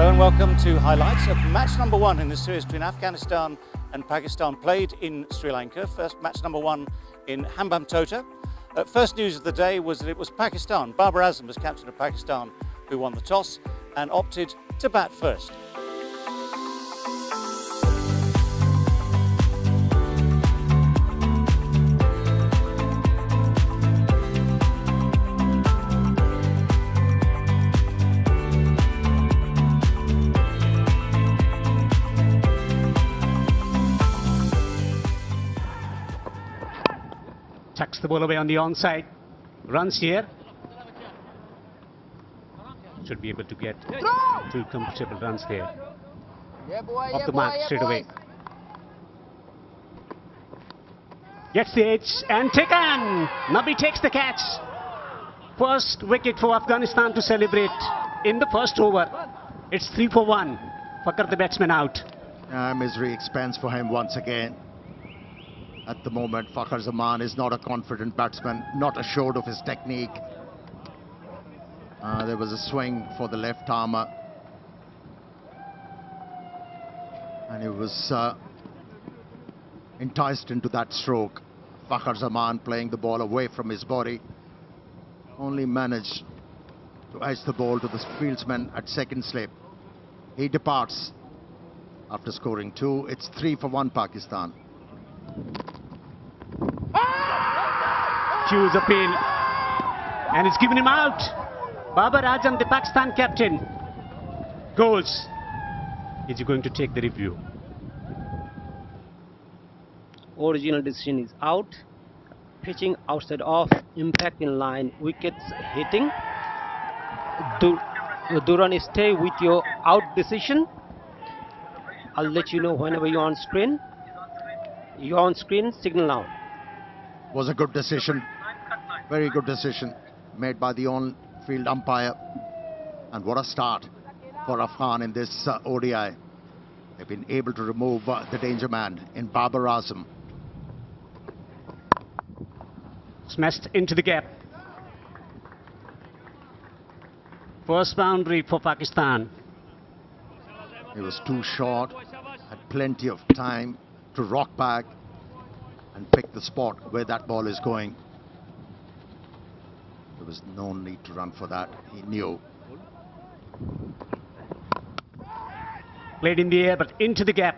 Hello and welcome to highlights of match number 1 in the series between Afghanistan and Pakistan, played in Sri Lanka. First match number 1 in Hambantota. First news of the day was that it was Pakistan. Babar Azam was captain of Pakistan who won the toss and opted to bat first. Tucks the ball away on the onside. Runs here. Should be able to get 2 comfortable runs there. Off the mark straight away. Gets the edge and taken. Nabi takes the catch. First wicket for Afghanistan to celebrate in the first over. It's 3 for 1. Fakar the batsman out. Misery expands for him once again. At the moment, Fakhar Zaman is not a confident batsman, not assured of his technique. There was a swing for the left armer. And he was enticed into that stroke. Fakhar Zaman playing the ball away from his body. Only managed to edge the ball to the fieldsman at second slip. He departs after scoring 2. It's 3 for 1 Pakistan. Hughes appeal, and it's given him out. Babar Azam, the Pakistan captain, goes. Is he going to take the review? Original decision is out. Pitching outside off, impact in line, wickets hitting. Durrani, stay with your out decision. I'll let you know whenever you're on screen. You're on screen, signal now. Was a good decision. Very good decision made by the on-field umpire. And what a start for Afghan in this ODI. They've been able to remove the danger man in Babar Azam. Smashed into the gap. First boundary for Pakistan. He was too short, had plenty of time to rock back and pick the spot where that ball is going. There was no need to run for that. He knew. Played in the air, but into the gap.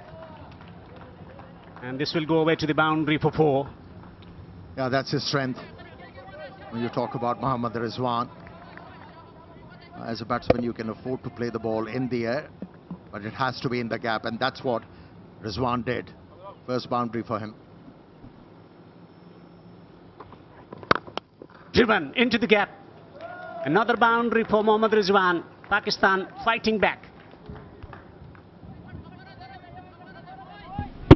And this will go away to the boundary for 4. Yeah, that's his strength. When you talk about Mohammad Rizwan, as a batsman, you can afford to play the ball in the air, but it has to be in the gap, and that's what Rizwan did. First boundary for him. Driven into the gap. Another boundary for Mohammad Rizwan. Pakistan fighting back.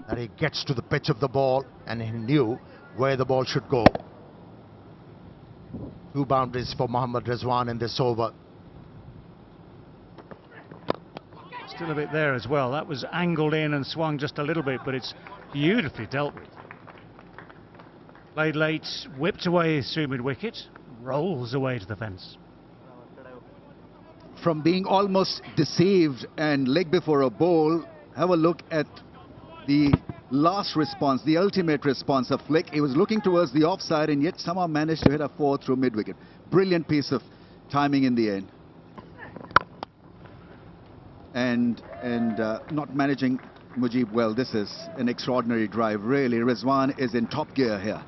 And he gets to the pitch of the ball, and he knew where the ball should go. 2 boundaries for Mohammad Rizwan in this over. Still a bit there as well. That was angled in and swung just a little bit, but it's beautifully dealt with. Played late, whipped away through mid-wicket, rolls away to the fence. From being almost deceived and leg before a bowl, have a look at the last response, the ultimate response of Flick. He was looking towards the offside and yet somehow managed to hit a 4 through mid-wicket. Brilliant piece of timing in the end. And not managing Mujib well. This is an extraordinary drive, really. Rizwan is in top gear here.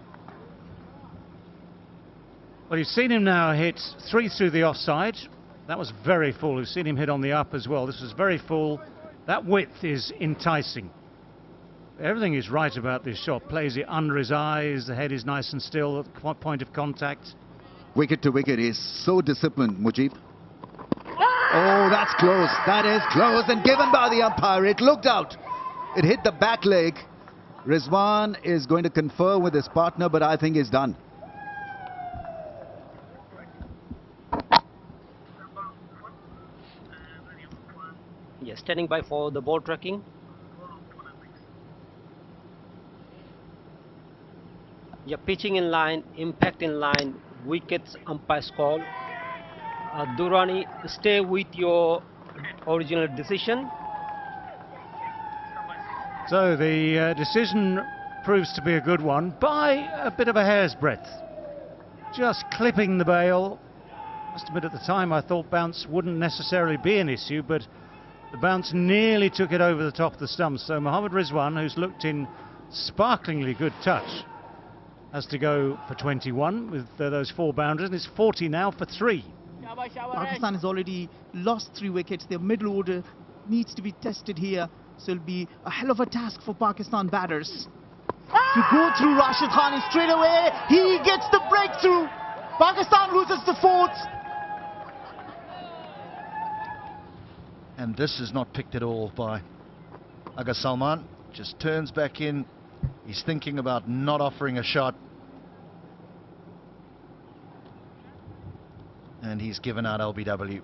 Well, you've seen him now hit 3 through the offside. That was very full. You've seen him hit on the up as well. This was very full. That width is enticing. Everything is right about this shot. Plays it under his eyes. The head is nice and still at the point of contact. Wicket to wicket. He's so disciplined, Mujib. Oh, that's close. That is close and given by the umpire. It looked out. It hit the back leg. Rizwan is going to confer with his partner, but I think he's done. Yes, standing by for the ball tracking. Yeah, pitching in line, impact in line, wickets, umpire's call. Durrani, stay with your original decision. So the decision proves to be a good one by a bit of a hair's breadth. Just clipping the bail. Must admit at the time I thought bounce wouldn't necessarily be an issue, but the bounce nearly took it over the top of the stumps. So Mohammad Rizwan, who's looked in sparklingly good touch, has to go for 21 with those 4 boundaries, and it's 40 now for 3. Pakistan has already lost 3 wickets. Their middle order needs to be tested here, so it'll be a hell of a task for Pakistan batters to go through Rashid Khan, and straight away he gets the breakthrough. Pakistan loses the 4th. And this is not picked at all by Aga Salman. Just turns back in. He's thinking about not offering a shot. And he's given out LBW.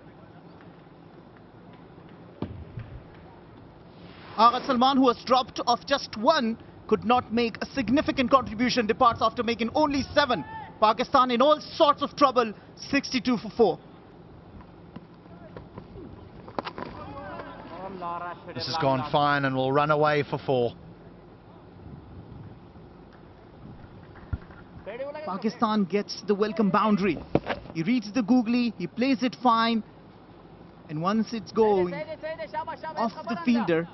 Aga Salman, who has dropped off just 1, could not make a significant contribution, departs after making only 7. Pakistan in all sorts of trouble, 62 for 4. This has gone fine and will run away for 4. Pakistan gets the welcome boundary. He reads the googly, he plays it fine, and once it's going off the fielder.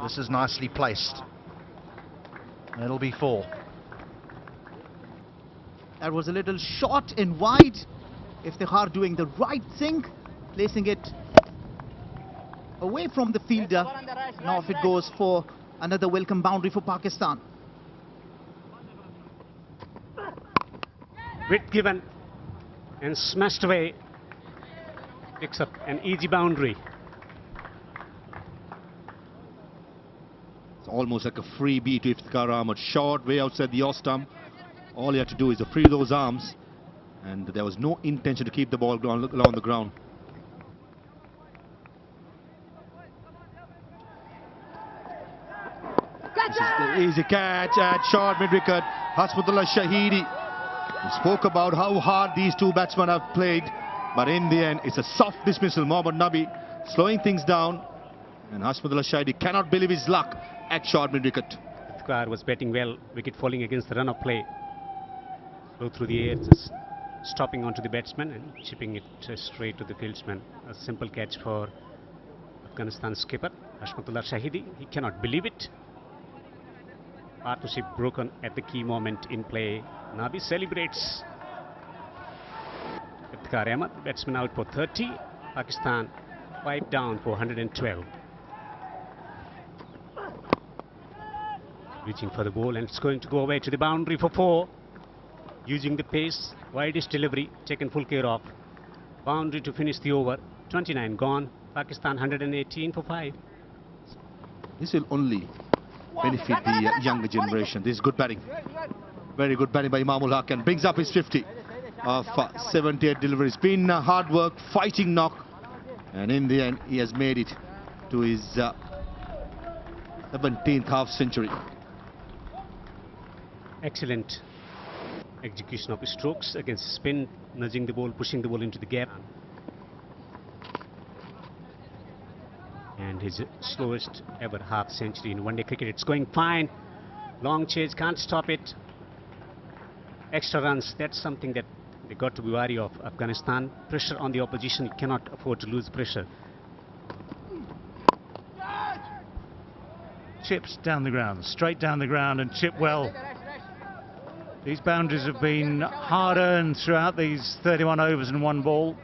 This is nicely placed. It'll be 4. That was a little short and wide. Iftikhar doing the right thing, placing it away from the fielder. Now if it goes for another welcome boundary for Pakistan. Width given and smashed away. Picks up an easy boundary. It's almost like a freebie to Iftikhar Ahmed. Short way outside the off stump. All he had to do is to free those arms, and there was no intention to keep the ball along the ground. This is the easy catch at short mid-wicket. Hasmutullah Shahidi. We spoke about how hard these 2 batsmen have played, but in the end it's a soft dismissal. Mohammad Nabi slowing things down, and Hasmutullah Shahidi cannot believe his luck at short mid-wicket. Iftikhar was batting well, wicket falling against the run of play. Slow through the air, just stopping onto the batsman and chipping it straight to the fieldsman. A simple catch for Afghanistan skipper Hasmutullah Shahidi. He cannot believe it. Partnership broken at the key moment in play. Nabi celebrates. Iftikhar Ahmed, batsman out for 30. Pakistan 5 down for 112. Reaching for the ball, and it's going to go away to the boundary for 4. Using the pace, widest delivery, taken full care of. Boundary to finish the over. 29 gone. Pakistan 118 for 5. This will only benefit the younger generation. This is good batting. Very good batting by Imamul Haq, and brings up his 50 of 78 deliveries. Been hard work, fighting knock, and in the end he has made it to his 17th half century. Excellent execution of his strokes against spin, nudging the ball, pushing the ball into the gap. And his slowest ever half century in one-day cricket. It's going fine. Long chase, can't stop it. Extra runs, that's something that they got to be wary of. Afghanistan, pressure on the opposition, you cannot afford to lose pressure. Chips down the ground, straight down the ground, and chip well. These boundaries have been hard earned throughout these 31 overs and 1 ball.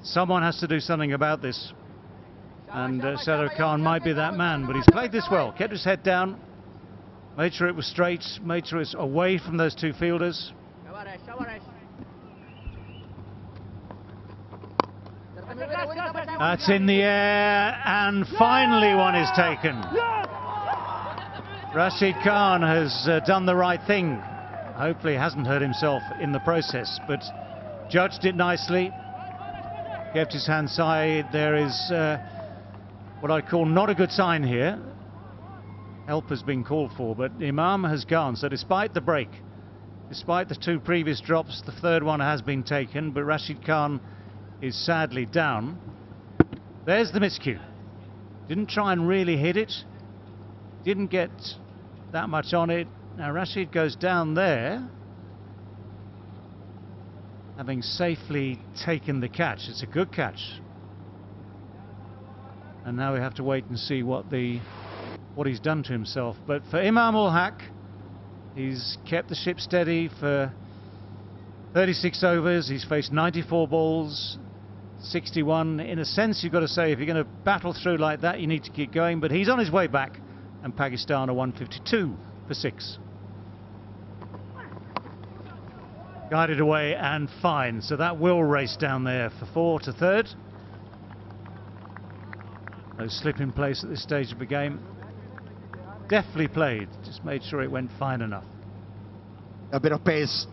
Someone has to do something about this. And Sadar Khan might be that man, but he's played this well. Kept his head down, made sure it was straight, made sure it's away from those 2 fielders. That's in the air, and finally one is taken. Rashid Khan has done the right thing. Hopefully hasn't hurt himself in the process, but judged it nicely. Kept his hand side. There is what I call not a good sign here. Help has been called for, but Imam has gone. So despite the break, despite the 2 previous drops, the 3rd one has been taken, but Rashid Khan is sadly down. There's the miscue. Didn't try and really hit it. Didn't get that much on it. Now Rashid goes down there, having safely taken the catch. It's a good catch. And now we have to wait and see what he's done to himself. But for Imam ul Haq, he's kept the ship steady for 36 overs. He's faced 94 balls, 61. In a sense, you've got to say, if you're going to battle through like that, you need to keep going. But he's on his way back, and Pakistan are 152 for 6. Guided away and fine. So that will race down there for 4 to third. No slip in place at this stage of the game. Deftly played, just made sure it went fine enough. A bit of pace.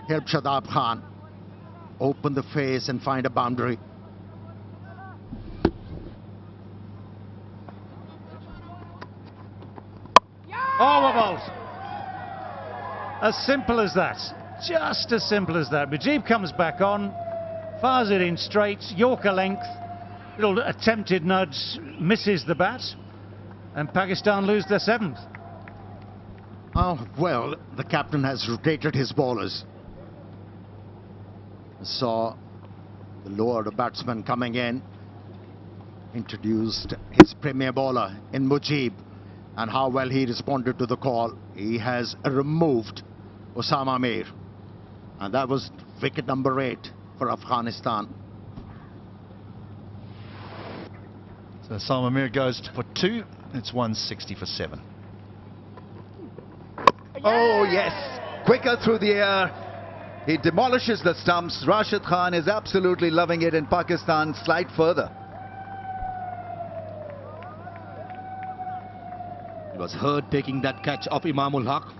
Help Shadab Khan open the face and find a boundary. Oh, about! As simple as that. Just as simple as that. Mujib comes back on, fires it in straight, Yorker length, little attempted nudge, misses the bat, and Pakistan lose their 7th. Oh, well, the captain has rotated his bowlers. Saw the lower order batsman coming in, introduced his premier bowler in Mujib, and how well he responded to the call. He has removed Osama Mir, and that was wicket number 8 for Afghanistan. So Osama Mir goes for 2. It's 160 for 7. Oh, yes. Quicker through the air. He demolishes the stumps. Rashid Khan is absolutely loving it, and Pakistan slide further. He was hurt taking that catch off Imam ul Haq.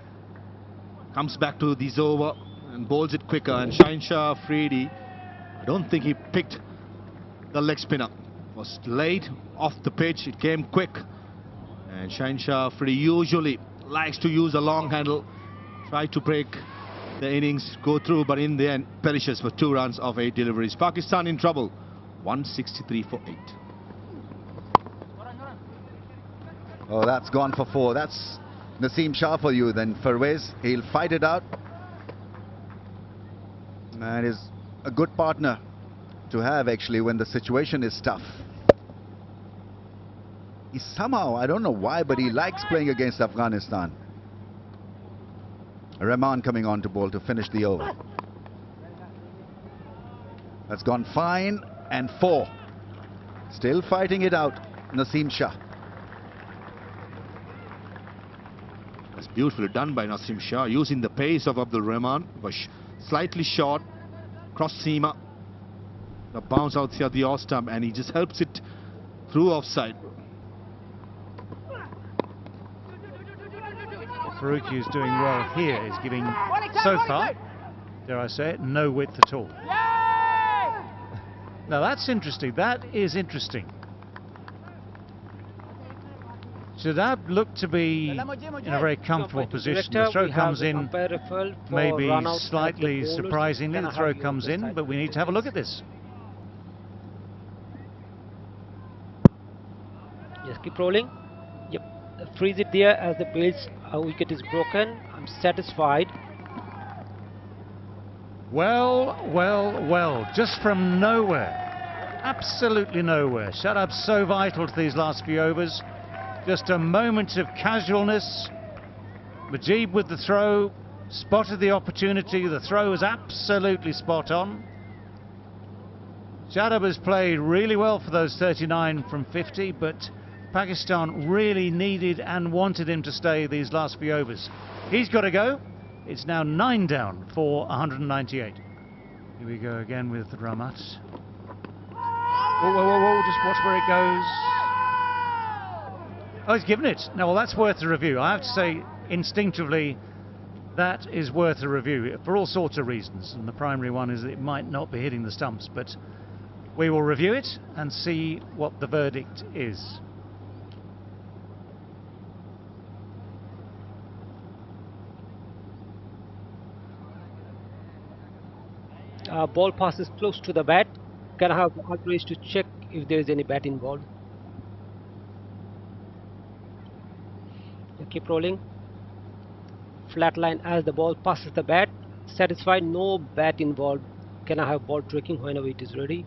Comes back to this over and bowls it quicker. And Shah Afridi, I don't think he picked the leg spinner. Was laid off the pitch. It came quick. And Shah Afridi usually likes to use a long handle, try to break the innings, go through, but in the end perishes for 2 runs of 8 deliveries. Pakistan in trouble, 163 for 8. Oh, that's gone for 4. That's Naseem Shah for you then. Pervez, he'll fight it out. And is a good partner to have actually when the situation is tough. He somehow, I don't know why, but he likes playing against Afghanistan. Rahman coming on to bowl to finish the over. That's gone fine, and 4. Still fighting it out, Naseem Shah. That's beautifully done by Naseem Shah, using the pace of Abdul Rahman. Was slightly short, cross seamer, the bounce out here the off stump, and he just helps it through offside. Faruqi is doing well here. He's giving, so far, dare I say it, no width at all. Now that's interesting. That is interesting. Shadab looked to be in a very comfortable position. The throw comes in, maybe slightly surprisingly, the throw comes in, but we need to have a look at this. Just keep rolling. Yep, freeze it there as the base wicket is broken. I'm satisfied. Well, well, well, just from nowhere, absolutely nowhere. Shadab's so vital to these last few overs. Just a moment of casualness. Mujib with the throw, spotted the opportunity. The throw was absolutely spot on. Shadab has played really well for those 39 from 50, but Pakistan really needed and wanted him to stay these last few overs. He's got to go. It's now 9 down for 198. Here we go again with Ramat. Whoa, whoa, whoa, whoa, just watch where it goes. Oh, he's given it. No, well, that's worth a review. I have to say, instinctively, that is worth a review for all sorts of reasons. And the primary one is that it might not be hitting the stumps, but we will review it and see what the verdict is. ball passes close to the bat. Can I have the authorized to check if there is any bat involved? Keep rolling. Flat line as the ball passes the bat. Satisfied, no bat involved. Can I have ball tracking whenever it is ready?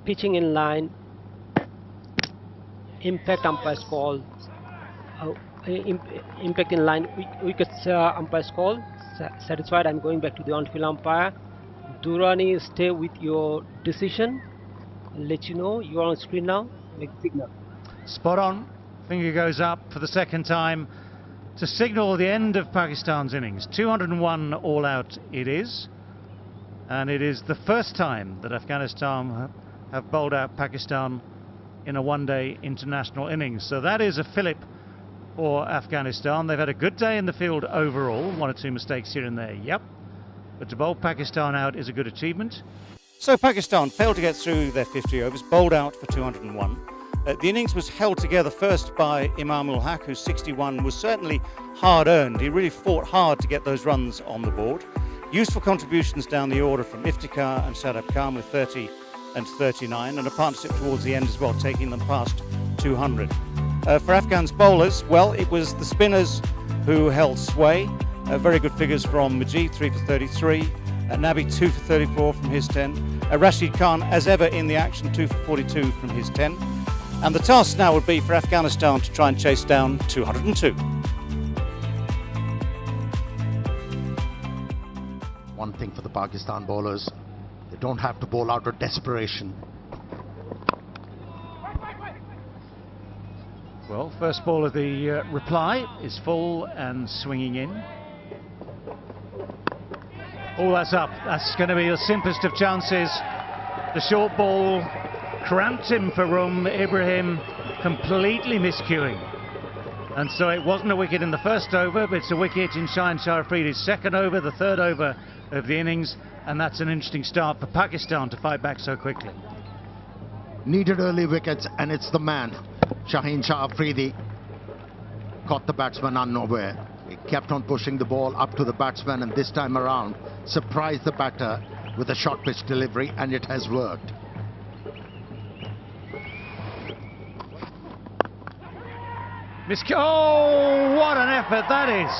Pitching in line. Impact umpire's call. Impact in line. Wickets umpire's call. Satisfied. I'm going back to the on-field umpire. Durrani, stay with your decision. I'll let you know. You are on screen now. Make signal. Spot on. Finger goes up for the second time to signal the end of Pakistan's innings. 201 all out it is. And it is the first time that Afghanistan have bowled out Pakistan in a one-day international innings. So that is a fillip for Afghanistan. They've had a good day in the field overall. One or two mistakes here and there, yep. But to bowl Pakistan out is a good achievement. So Pakistan failed to get through their 50 overs, bowled out for 201. The innings was held together first by Imam-ul Haq, whose 61 was certainly hard-earned. He really fought hard to get those runs on the board. Useful contributions down the order from Iftikhar and Shadab Khan with 30 and 39, and a partnership towards the end as well, taking them past 200. For Afghan's bowlers, well, it was the spinners who held sway. Very good figures from Majid, 3 for 33. Nabi, 2 for 34 from his 10. Rashid Khan, as ever in the action, 2 for 42 from his 10. And the task now would be for Afghanistan to try and chase down 202. One thing for the Pakistan bowlers, they don't have to bowl out of desperation. Well, first ball of the reply is full and swinging in. Oh, that's up. That's going to be the simplest of chances. The short ball cramped him for room. Ibrahim completely miscuing. And so it wasn't a wicket in the first over, but it's a wicket in Shaheen Shah Afridi's second over, the third over of the innings. And that's an interesting start for Pakistan to fight back so quickly. Needed early wickets, and it's the man, Shaheen Shah Afridi, caught the batsman unaware. He kept on pushing the ball up to the batsman, and this time around surprised the batter with a short pitch delivery, and it has worked. Oh, what an effort that is!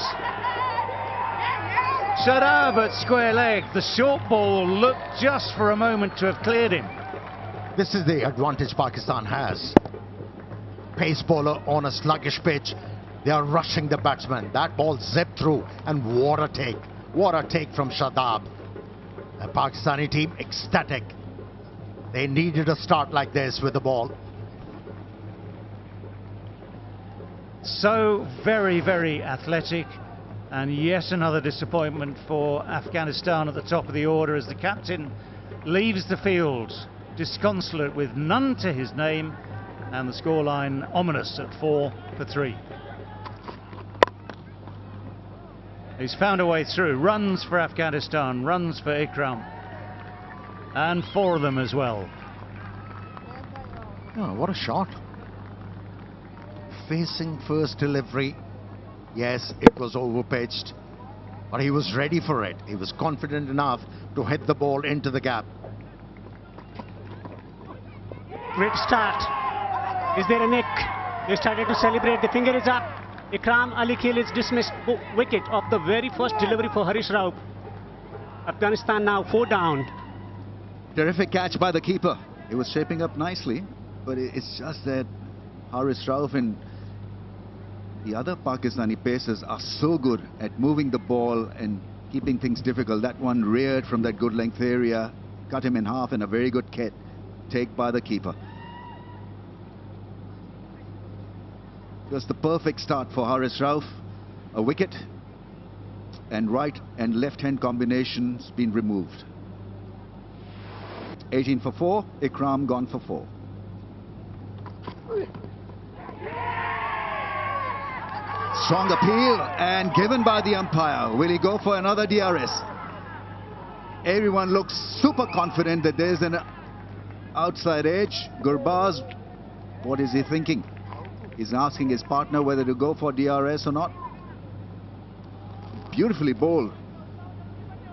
Shadab at square leg. The short ball looked just for a moment to have cleared him. This is the advantage Pakistan has. Pace bowler on a sluggish pitch. They are rushing the batsman. That ball zipped through, and what a take. What a take from Shadab. The Pakistani team ecstatic. They needed a start like this with the ball. So very, very athletic. And yet another disappointment for Afghanistan at the top of the order as the captain leaves the field disconsolate with none to his name, and the scoreline ominous at 4 for 3. He's found a way through. Runs for Afghanistan, runs for Ikram, and 4 of them as well. Oh, what a shot. Facing first delivery. Yes, it was overpitched, but he was ready for it. He was confident enough to hit the ball into the gap. Great start. Is there a nick? They started to celebrate. The finger is up. Ikram Ali Khil is dismissed. Wicket of the very first delivery for Haris Rauf. Afghanistan now 4 down. Terrific catch by the keeper. It was shaping up nicely, but it's just that Haris Rauf and the other Pakistani pacers are so good at moving the ball and keeping things difficult. That one reared from that good length area, cut him in half, and a very good take by the keeper. Just the perfect start for Haris Rauf. A wicket, and right and left hand combinations been removed. 18 for 4, Ikram gone for 4. Strong appeal and given by the umpire. Will he go for another DRS? Everyone looks super confident that there's an outside edge. Gurbaz, what is he thinking? He's asking his partner whether to go for DRS or not. beautifully bowled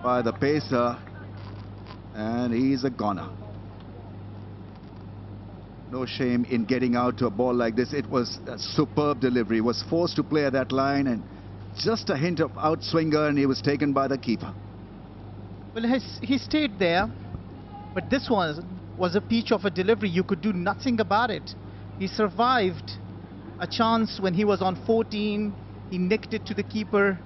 by the pacer, and he's a goner. No shame in getting out to a ball like this. It was a superb delivery. He was forced to play at that line, and just a hint of outswinger, and he was taken by the keeper. Well, he stayed there, but this was a peach of a delivery. You could do nothing about it. He survived a chance when he was on 14. He nicked it to the keeper.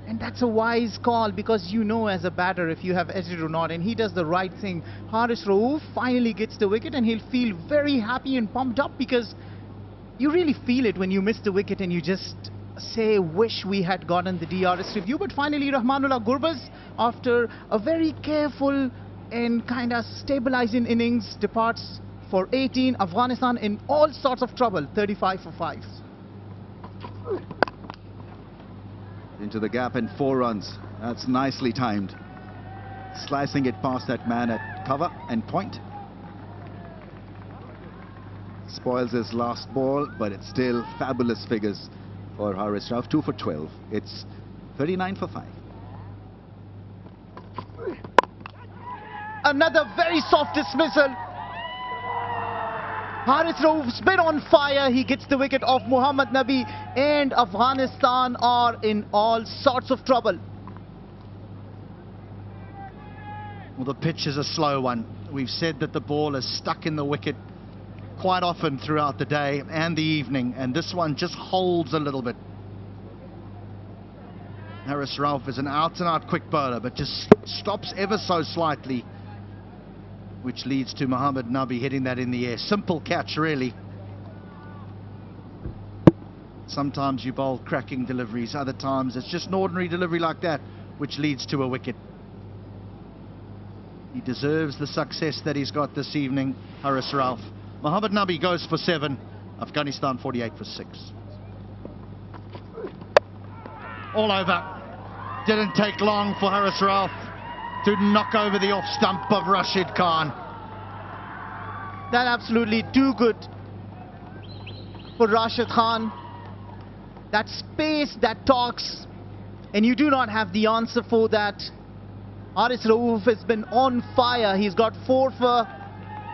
And that's a wise call, because you know as a batter if you have edged it or not, and he does the right thing. Haris Rauf finally gets the wicket, and he'll feel very happy and pumped up, because you really feel it when you miss the wicket and you just say, wish we had gotten the DRS review. But finally, Rahmanullah Gurbaz, after a very careful and kind of stabilizing innings, departs for 18. Afghanistan in all sorts of trouble, 35 for 5. Into the gap and 4 runs. That's nicely timed. Slicing it past that man at cover and point. Spoils his last ball, but it's still fabulous figures for Haris Rauf. 2 for 12. It's 39 for 5. Another very soft dismissal. Haris Rauf's been on fire. He gets the wicket off Muhammad Nabi, and Afghanistan are in all sorts of trouble. Well, the pitch is a slow one. We've said that the ball is stuck in the wicket quite often throughout the day and the evening, and this one just holds a little bit. Haris Rauf is an out-and-out quick bowler, but just stops ever so slightly, which leads to Muhammad Nabi hitting that in the air. Simple catch, really. Sometimes you bowl cracking deliveries, other times it's just an ordinary delivery like that, which leads to a wicket. He deserves the success that he's got this evening, Haris Rauf. Muhammad Nabi goes for 7, Afghanistan 48 for 6. All over. Didn't take long for Haris Rauf to knock over the off stump of Rashid Khan. That absolutely too good for Rashid Khan. That space that talks, and you do not have the answer for that. Haris Rauf has been on fire. He's got 4 for,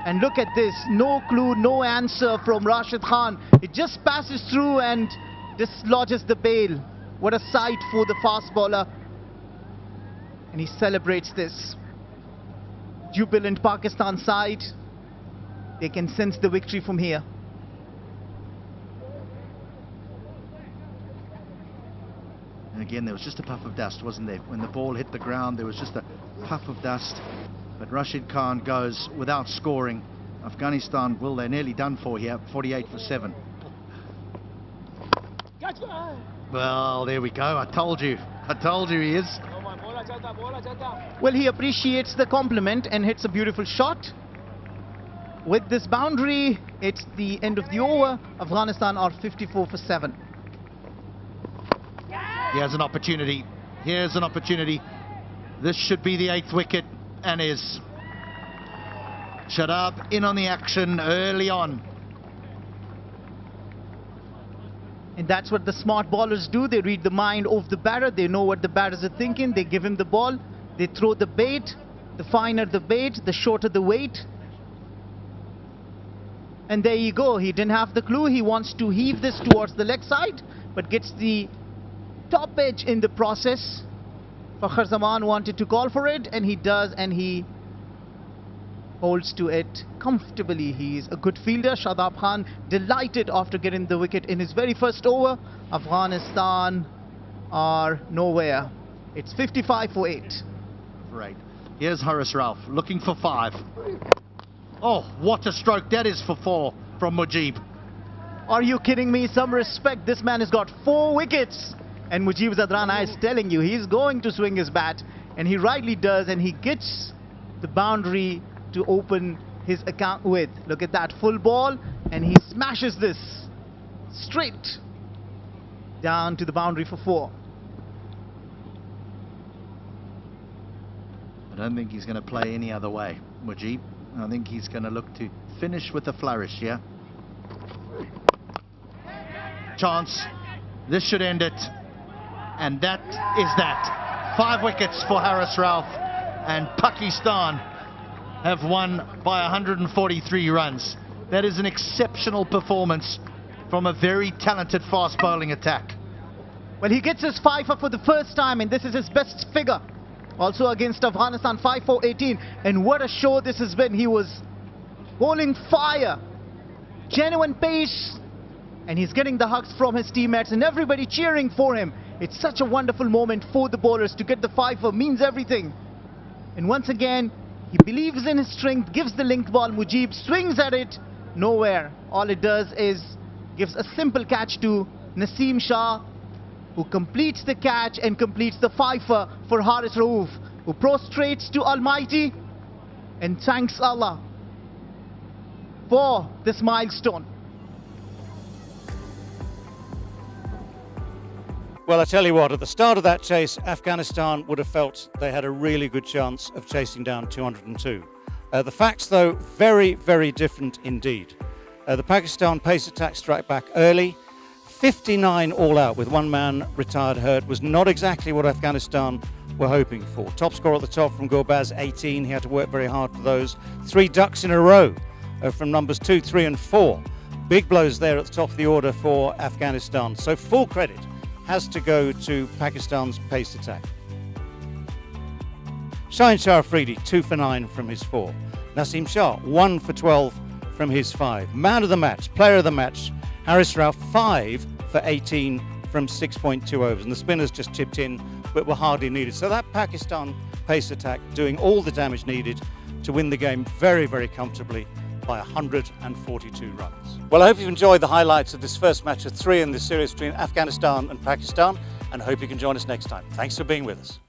and look at this, no clue, no answer from Rashid Khan. It just passes through and dislodges the bail. What a sight for the fast bowler. And he celebrates this. Jubilant Pakistan side. They can sense the victory from here. And again, there was just a puff of dust, wasn't there? When the ball hit the ground, there was just a puff of dust. But Rashid Khan goes without scoring. Afghanistan, well, they're nearly done for here, 48 for 7. Well, there we go. I told you he is. Well, he appreciates the compliment and hits a beautiful shot. With this boundary, it's the end of the over. Afghanistan are 54 for 7. Here's an opportunity. Here's an opportunity. This should be the 8th wicket, and is. Shadab in on the action early on. And that's what the smart bowlers do. They read the mind of the batter. They know what the batters are thinking. They give him the ball. They throw the bait. The finer the bait, the shorter the weight. And there you go. He didn't have the clue. He wants to heave this towards the leg side, but gets the top edge in the process. Fakhr Zaman wanted to call for it, and he does, and he holds to it comfortably. He's a good fielder. Shadab Khan delighted after getting the wicket in his very first over. Afghanistan are nowhere. It's 55 for 8. Right. Here's Haris Rauf looking for 5. Oh, what a stroke. That is for 4 from Mujib. Are you kidding me? Some respect. This man has got 4 wickets. And Mujib Zadrana is telling you he's going to swing his bat. And he rightly does. And he gets the boundary to open his account with. Look at that full ball. And he smashes this straight down to the boundary for 4. I don't think he's going to play any other way, Mujib. I think he's going to look to finish with a flourish here. Chance. This should end it. And that is that. 5 wickets for Haris Rauf, and Pakistan have won by 143 runs. That is an exceptional performance from a very talented fast bowling attack. Well, he gets his 5 for the first time, and this is his best figure. Also against Afghanistan, 5 for 18. And what a show this has been. He was bowling fire, genuine pace, and he's getting the hugs from his teammates and everybody cheering for him. It's such a wonderful moment for the bowlers. To get the 5 means everything. And once again, he believes in his strength, gives the link ball. Mujib swings at it, nowhere. All it does is gives a simple catch to Naseem Shah, who completes the catch and completes the 5 for Haris Rauf, who prostrates to Almighty and thanks Allah for this milestone. Well, I tell you what, at the start of that chase, Afghanistan would have felt they had a really good chance of chasing down 202. The facts, though, very, very different indeed. The Pakistan pace attack struck back early. 59 all out with one man retired hurt was not exactly what Afghanistan were hoping for. Top score at the top from Gurbaz, 18. He had to work very hard for those. 3 ducks in a row from numbers 2, 3 and 4. Big blows there at the top of the order for Afghanistan. So full credit has to go to Pakistan's pace attack. Shaheen Shah Afridi, 2 for 9 from his 4. Naseem Shah, 1 for 12 from his 5. Man of the match, player of the match, Haris Rauf, 5 for 18 from 6.2 overs. And the spinners just chipped in, but were hardly needed. So that Pakistan pace attack doing all the damage needed to win the game very, very comfortably by 142 runs. Well, I hope you've enjoyed the highlights of this first match of 3 in the series between Afghanistan and Pakistan, and I hope you can join us next time. Thanks for being with us.